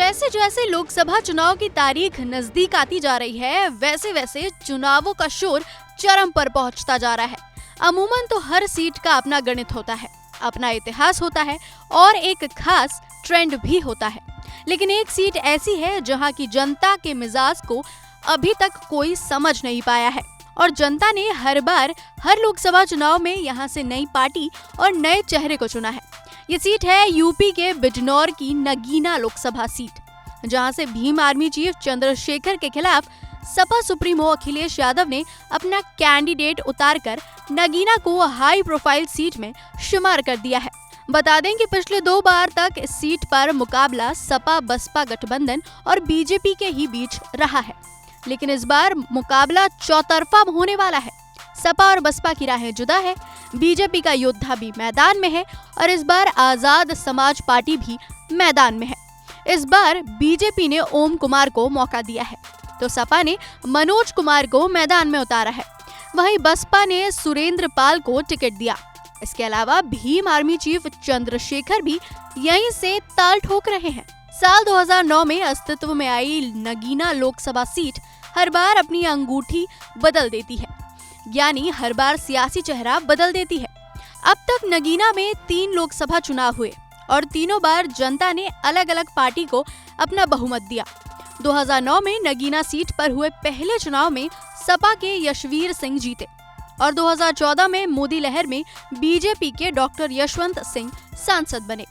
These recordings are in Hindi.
जैसे जैसे लोकसभा चुनाव की तारीख नजदीक आती जा रही है, वैसे वैसे चुनावों का शोर चरम पर पहुंचता जा रहा है। अमूमन तो हर सीट का अपना गणित होता है, अपना इतिहास होता है और एक खास ट्रेंड भी होता है। लेकिन एक सीट ऐसी है जहां की जनता के मिजाज को अभी तक कोई समझ नहीं पाया है और जनता ने हर बार हर लोकसभा चुनाव में यहां से नई पार्टी और नए चेहरे को चुना है। ये सीट है यूपी के बिजनौर की नगीना लोकसभा सीट, जहां से भीम आर्मी चीफ चंद्रशेखर के खिलाफ सपा सुप्रीमो अखिलेश यादव ने अपना कैंडिडेट उतारकर नगीना को हाई प्रोफाइल सीट में शुमार कर दिया है। बता दें कि पिछले 2 बार तक इस सीट पर मुकाबला सपा बसपा गठबंधन और बीजेपी के ही बीच रहा है, लेकिन इस बार मुकाबला चौतरफा होने वाला है। सपा और बसपा की राहें जुदा है, बीजेपी का योद्धा भी मैदान में है और इस बार आजाद समाज पार्टी भी मैदान में है। इस बार बीजेपी ने ओम कुमार को मौका दिया है तो सपा ने मनोज कुमार को मैदान में उतारा है। वहीं बसपा ने सुरेंद्र पाल को टिकट दिया। इसके अलावा भीम आर्मी चीफ चंद्रशेखर भी यहीं से ताल ठोक रहे हैं। साल 2009 में अस्तित्व में आई नगीना लोकसभा सीट हर बार अपनी अंगूठी बदल देती है, यानी हर बार सियासी चेहरा बदल देती है। अब तक नगीना में 3 लोकसभा चुनाव हुए और तीनों बार जनता ने अलग अलग पार्टी को अपना बहुमत दिया। 2009 में नगीना सीट पर हुए पहले चुनाव में सपा के यशवीर सिंह जीते और 2014 में मोदी लहर में बीजेपी के डॉक्टर यशवंत सिंह सांसद बने।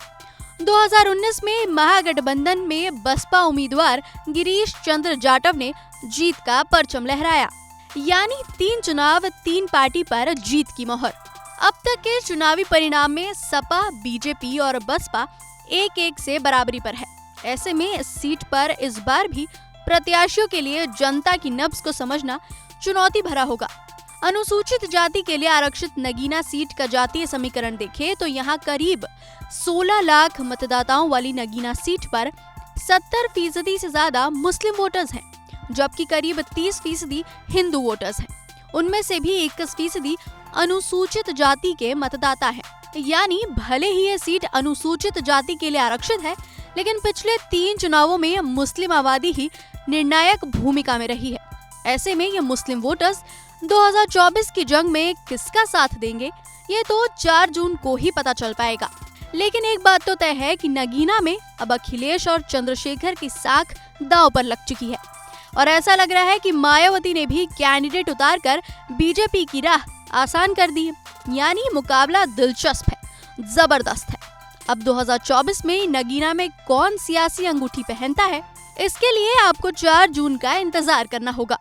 2019 में महागठबंधन में बसपा उम्मीदवार गिरीश चंद्र जाटव ने जीत का परचम लहराया, यानी 3 चुनाव 3 पार्टी पर जीत की मोहर। अब तक के चुनावी परिणाम में सपा, बीजेपी और बसपा 1-1 से बराबरी पर है। ऐसे में इस सीट पर इस बार भी प्रत्याशियों के लिए जनता की नब्ज को समझना चुनौती भरा होगा। अनुसूचित जाति के लिए आरक्षित नगीना सीट का जातीय समीकरण देखें तो यहाँ करीब 16 लाख मतदाताओं वाली नगीना सीट पर 70% से ज्यादा मुस्लिम वोटर्स हैं, जबकि करीब 30% हिंदू वोटर्स हैं। उनमें से भी 21% अनुसूचित जाति के मतदाता हैं। यानी भले ही ये सीट अनुसूचित जाति के लिए आरक्षित है, लेकिन पिछले 3 चुनावों में मुस्लिम आबादी ही निर्णायक भूमिका में रही है। ऐसे में ये मुस्लिम वोटर्स 2024 की जंग में किसका साथ देंगे, ये तो 4 जून को ही पता चल पाएगा। लेकिन एक बात तो तय है कि नगीना में अब अखिलेश और चंद्रशेखर की साख दांव पर लग चुकी है और ऐसा लग रहा है कि मायावती ने भी कैंडिडेट उतारकर बीजेपी की राह आसान कर दी। यानी मुकाबला दिलचस्प है, जबरदस्त है। अब 2024 में नगीना में कौन सियासी अंगूठी पहनता है, इसके लिए आपको 4 जून का इंतजार करना होगा।